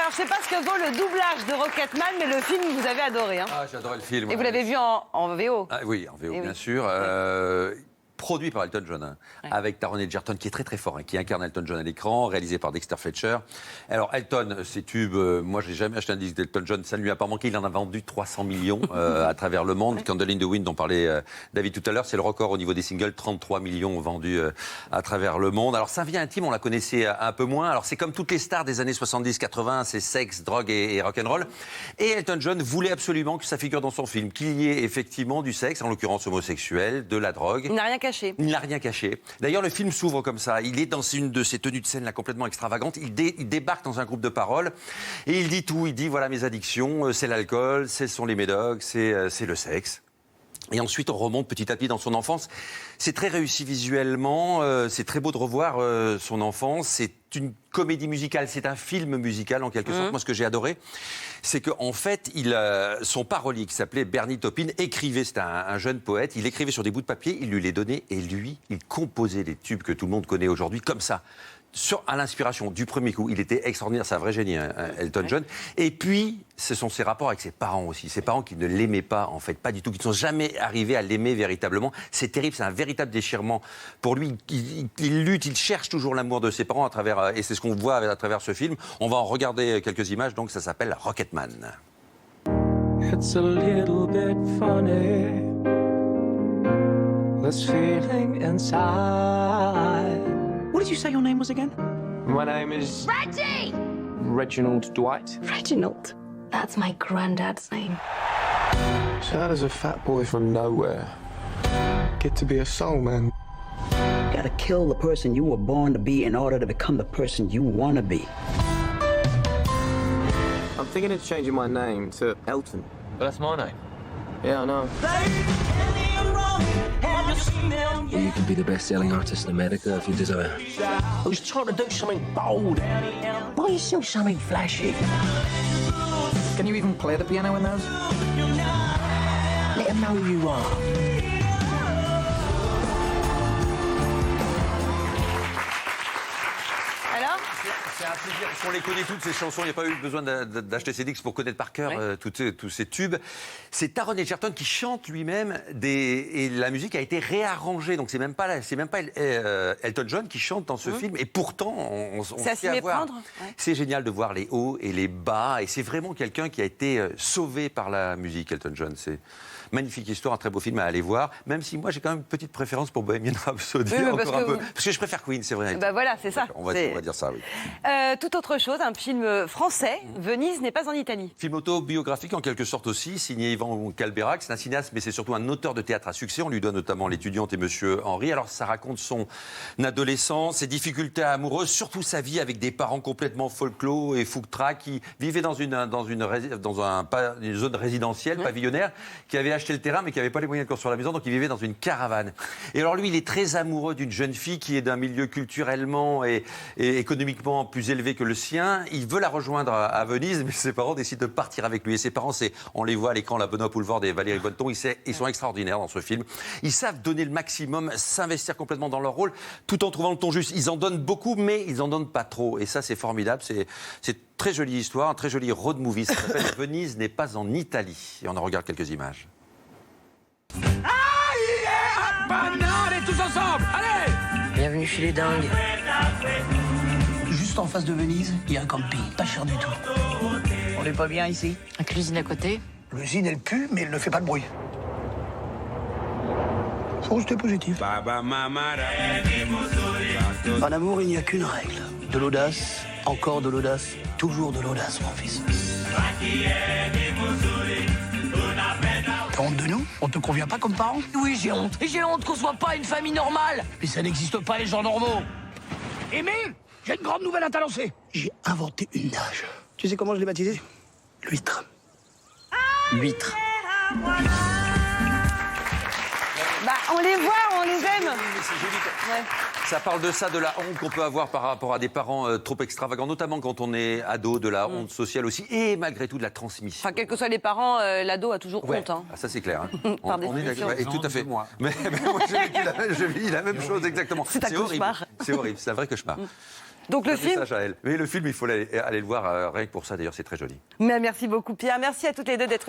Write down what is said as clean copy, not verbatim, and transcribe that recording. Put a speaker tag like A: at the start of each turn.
A: Alors, je sais pas ce que vaut le doublage de Rocketman, mais le film, vous avez adoré. Hein.
B: Ah, j'adorais le film.
A: Et vous l'avez vu en VO?
B: Ah, oui, en VO,
A: Et
B: bien
A: oui.
B: sûr. Produit par Elton John, hein,
A: Ouais.
B: avec Taron Egerton, qui est très très fort, hein, qui incarne Elton John à l'écran, réalisé par Dexter Fletcher. Alors Elton, ses tubes, moi j'ai jamais acheté un disque d'Elton John, ça ne lui a pas manqué, il en a vendu 300 millions à travers le monde. Candle in the Wind dont parlait David tout à l'heure, c'est le record au niveau des singles, 33 millions vendus à travers le monde. Alors Sa vie intime, on la connaissait un peu moins. Alors c'est comme toutes les stars des années 70-80, c'est sexe, drogue et rock'n'roll. Et Elton John voulait absolument que ça figure dans son film, qu'il y ait effectivement du sexe, en l'occurrence homosexuel, de la drogue.
A: Il n'a rien caché.
B: Il n'a rien caché. D'ailleurs, le film s'ouvre comme ça. Il est dans une de ses tenues de scène là, complètement extravagantes. Il débarque dans un groupe de paroles et il dit tout. Il dit voilà mes addictions, c'est l'alcool, ce sont les médocs, c'est le sexe. Et ensuite, on remonte petit à petit dans son enfance. C'est très réussi visuellement. C'est très beau de revoir son enfance. C'est une comédie musicale. C'est un film musical, en quelque sorte. Moi, ce que j'ai adoré, c'est qu'en fait, son parolier, qui s'appelait Bernie Taupin, écrivait. C'était un jeune poète. Il écrivait sur des bouts de papier. Il lui les donnait. Et lui, il composait les tubes que tout le monde connaît aujourd'hui, comme ça. À l'inspiration du premier coup. Il était extraordinaire, c'est un vrai génie, hein, Elton John. Et puis, ce sont ses rapports avec ses parents aussi. Ses parents qui ne l'aimaient pas, en fait, pas du tout, qui ne sont jamais arrivés à l'aimer véritablement. C'est terrible, c'est un véritable déchirement. Pour lui, il lutte, il cherche toujours l'amour de ses parents à travers, et c'est ce qu'on voit à travers ce film. On va en regarder quelques images, donc ça s'appelle Rocketman.
C: It's a little bit funny, this feeling inside.
D: What did you say your name was again?
C: My name is
E: Reggie!
C: Reginald Dwight.
E: Reginald. That's my granddad's name.
C: So how does a fat boy from nowhere get to be a soul man?
D: You gotta kill the person you were born to be in order to become the person you want to be.
C: I'm thinking of changing my name to Elton. But that's my name. Yeah, I know.
F: You can be the best-selling artist in America if you desire.
D: I was trying to do something bold. Why are you still something flashy?
G: Can you even play the piano in those?
D: Let them know who you are.
A: Alors?
B: C'est un plaisir, parce qu'on les connaît toutes ces chansons, il n'y a pas eu besoin d'acheter ces disques pour connaître par cœur tous ces tubes. C'est Taron Egerton qui chante lui-même et la musique a été réarrangée, donc c'est même pas Elton John qui chante dans ce film, et pourtant on
A: C'est à s'y
B: sait avoir.
A: méprendre. Ouais.
B: C'est génial de voir les hauts et les bas, et c'est vraiment quelqu'un qui a été sauvé par la musique, Elton John. C'est magnifique histoire, un très beau film à aller voir, même si moi j'ai quand même une petite préférence pour Bohemian Rhapsody,
A: Oui, mais
B: encore
A: parce
B: un
A: que
B: peu, parce que je préfère Queen, c'est vrai.
A: Bah voilà, c'est ça.
B: On va dire ça, oui.
A: Tout autre chose, un film français, Venise n'est pas en Italie.
B: Film autobiographique en quelque sorte aussi, signé Yvan Calberac. C'est un cinéaste, mais c'est surtout un auteur de théâtre à succès. On lui doit notamment L'étudiante et Monsieur Henri. Alors ça raconte son adolescence, ses difficultés amoureuses, surtout sa vie avec des parents complètement folklore et fougue-traque qui vivaient dans une zone résidentielle, pavillonnaire, qui avait acheté le terrain mais qui n'avait pas les moyens de construire la maison, donc il vivait dans une caravane. Et alors lui, il est très amoureux d'une jeune fille qui est d'un milieu culturellement et économiquement plus élevé que le sien. Il veut la rejoindre à Venise, mais ses parents décident de partir avec lui. Et ses parents, on les voit à l'écran, la Benoît Poulvord et Valérie Bonneton, ils sont extraordinaires dans ce film. Ils savent donner le maximum, s'investir complètement dans leur rôle, tout en trouvant le ton juste. Ils en donnent beaucoup, mais ils en donnent pas trop. Et ça, c'est formidable. C'est très jolie histoire, un très joli road movie. Ça s'appelle Venise n'est pas en Italie. Et on en regarde quelques images.
G: Allez, tous ensemble! Allez!
D: Bienvenue chez les dingues. Juste en face de Venise, il y a un camping, pas cher du tout. On n'est pas bien ici?
E: La cuisine à côté.
D: L'usine, elle pue, mais elle ne fait pas de bruit. Faut rester positif. En amour, il n'y a qu'une règle. De l'audace, encore de l'audace, toujours de l'audace, mon fils. T'as honte de nous? On te convient pas comme parents? Oui, j'ai honte. Et j'ai honte qu'on soit pas une famille normale. Mais ça n'existe pas, les gens normaux. Émile, j'ai une grande nouvelle à t'annoncer. J'ai inventé une nage. Tu sais comment je l'ai baptisée? L'huître. L'huître.
A: Bah, on les voit, on les aime.
B: Mais c'est joli.
A: Ouais.
B: Ça parle de ça, de la honte qu'on peut avoir par rapport à des parents trop extravagants, notamment quand on est ado, de la honte sociale aussi, et malgré tout de la transmission.
A: Enfin, quels que soient les parents, l'ado a toujours
B: Ouais.
A: honte. Hein.
B: Ah, ça c'est clair. Hein.
A: Par
B: On est
A: définition.
B: d'accord. Et tout à fait. Mais moi j'ai vis la même chose exactement.
A: C'est un
B: horrible.
A: cauchemar.
B: C'est horrible, c'est un vrai cauchemar.
A: Donc le
B: Un
A: film.
B: message à elle. Mais le film, il faut aller le voir rien que pour ça. D'ailleurs, c'est très joli.
A: Mais merci beaucoup Pierre. Merci à toutes les deux d'être